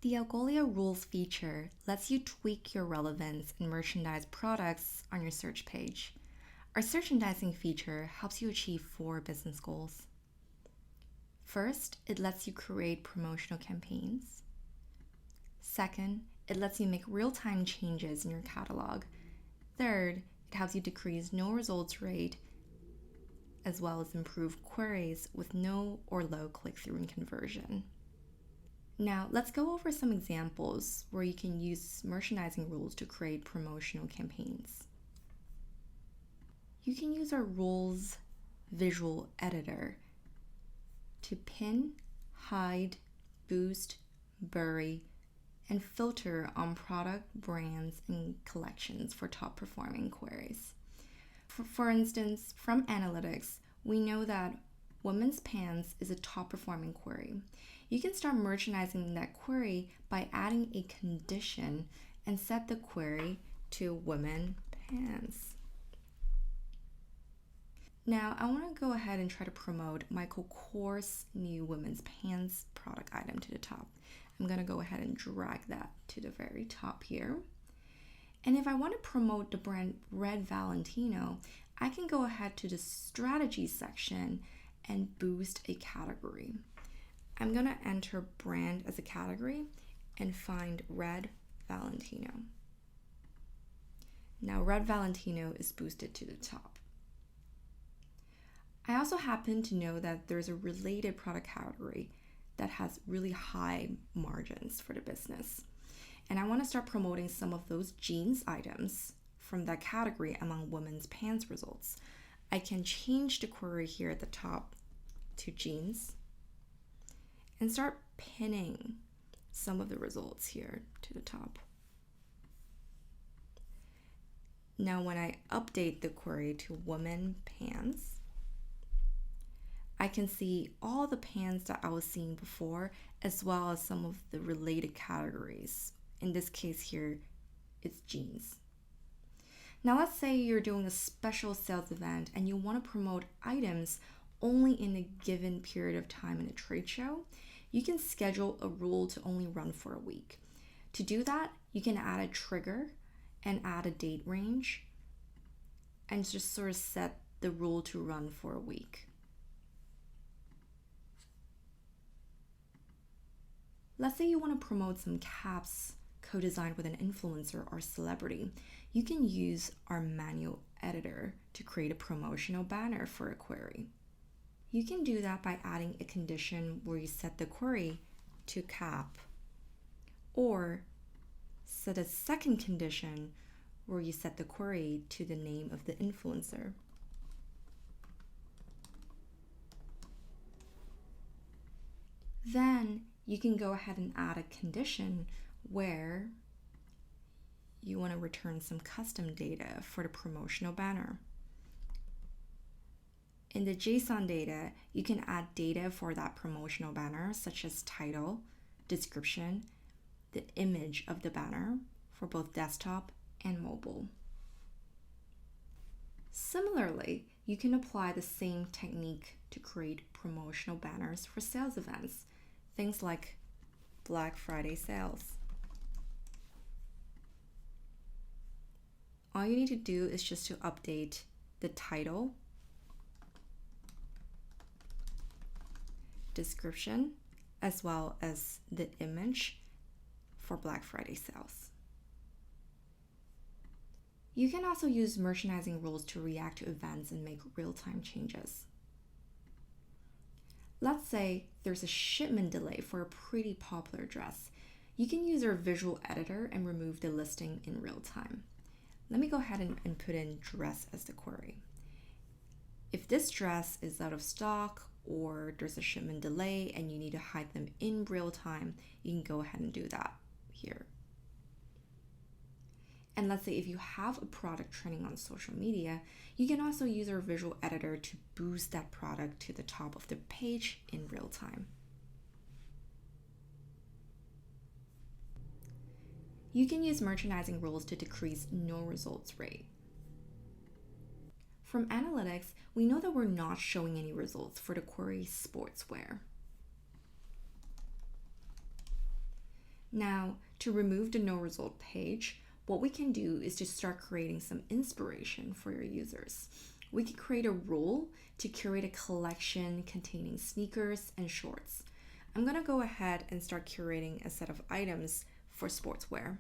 The Algolia rules feature lets you tweak your relevance and merchandise products on your search page. Our Searchandising feature helps you achieve 4 business goals. First, it lets you create promotional campaigns. Second, it lets you make real-time changes in your catalog. Third, it helps you decrease no results rate as well as improve queries with no or low click-through and conversion. Now, let's go over some examples where you can use merchandising rules to create promotional campaigns. You can use our rules visual editor to pin, hide, boost, bury, and filter on product, brands, and collections for top performing queries. For instance, from analytics, we know that women's pants is a top performing query. You can start merchandising that query by adding a condition and set the query to women pants. Now, I want to go ahead and try to promote Michael Kors' new women's pants product item to the top. I'm going to go ahead and drag that to the very top here. And if I want to promote the brand Red Valentino, I can go ahead to the strategy section and boost a category. I'm going to enter brand as a category and find Red Valentino. Now Red Valentino is boosted to the top. I also happen to know that there's a related product category that has really high margins for the business. And I want to start promoting some of those jeans items from that category among women's pants results. I can change the query here at the top to jeans and start pinning some of the results here to the top. Now when I update the query to women pants, I can see all the pants that I was seeing before as well as some of the related categories. In this case here, it's jeans. Now let's say you're doing a special sales event and you want to promote items only in a given period of time in a trade show. You can schedule a rule to only run for a week. To do that, you can add a trigger and add a date range and just sort of set the rule to run for a week. Let's say you want to promote some caps co-designed with an influencer or celebrity. You can use our manual editor to create a promotional banner for a query. You can do that by adding a condition where you set the query to cap, or set a second condition where you set the query to the name of the influencer. Then you can go ahead and add a condition where you want to return some custom data for the promotional banner. In the JSON data, you can add data for that promotional banner, such as title, description, the image of the banner for both desktop and mobile. Similarly, you can apply the same technique to create promotional banners for sales events, things like Black Friday sales. All you need to do is just to update the title, description, as well as the image for Black Friday sales. You can also use merchandising rules to react to events and make real-time changes. Let's say there's a shipment delay for a pretty popular dress. You can use our visual editor and remove the listing in real time. Let me go ahead and put in dress as the query. If this dress is out of stock or there's a shipment delay and you need to hide them in real time, you can go ahead and do that here. And let's say if you have a product trending on social media, you can also use our visual editor to boost that product to the top of the page in real time. You can use merchandising rules to decrease no results rate. From analytics, we know that we're not showing any results for the query sportswear. Now, to remove the no result page, what we can do is to start creating some inspiration for your users. We can create a rule to curate a collection containing sneakers and shorts. I'm going to go ahead and start curating a set of items for sportswear.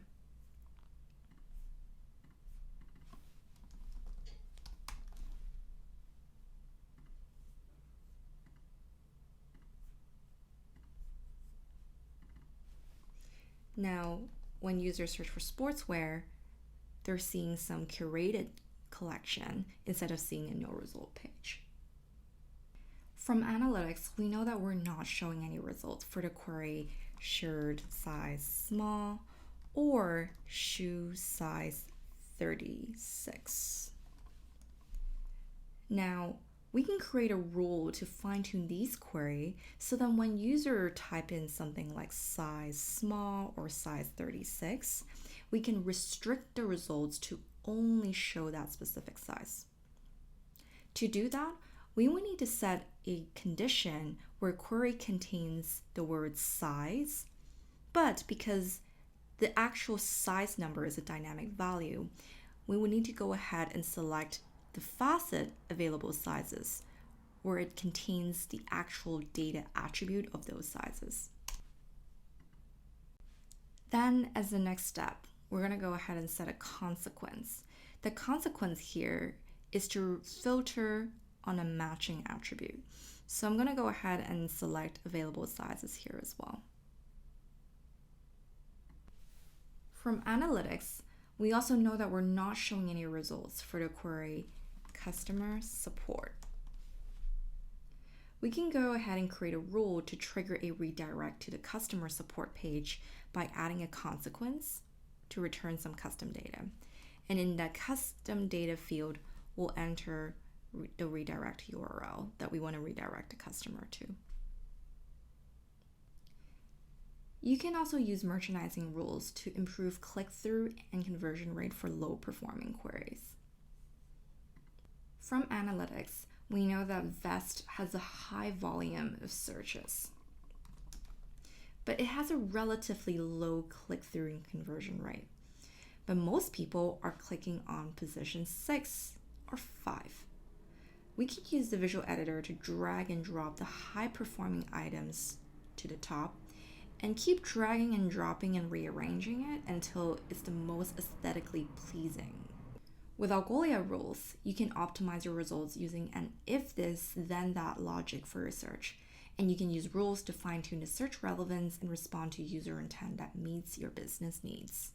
Now, when users search for sportswear, they're seeing some curated collection instead of seeing a no result page. From analytics, we know that we're not showing any results for the query shirt size small or shoe size 36. Now, we can create a rule to fine-tune these query so that when user type in something like size small or size 36, we can restrict the results to only show that specific size. To do that, we will need to set a condition where query contains the word size, but because the actual size number is a dynamic value, we will need to go ahead and select the facet available sizes, where it contains the actual data attribute of those sizes. Then, as the next step, we're going to go ahead and set a consequence. The consequence here is to filter on a matching attribute. So I'm going to go ahead and select available sizes here as well. From analytics, we also know that we're not showing any results for the query customer support. We can go ahead and create a rule to trigger a redirect to the customer support page by adding a consequence to return some custom data. And in that custom data field, we'll enter the redirect URL that we want to redirect the customer to. You can also use merchandising rules to improve click-through and conversion rate for low-performing queries. From analytics, we know that Vest has a high volume of searches, but it has a relatively low click-through and conversion rate. But most people are clicking on position 6 or 5. We can use the visual editor to drag and drop the high-performing items to the top and keep dragging and dropping and rearranging it until it's the most aesthetically pleasing. With Algolia rules, you can optimize your results using an if this, then that logic for your search. And you can use rules to fine-tune the search relevance and respond to user intent that meets your business needs.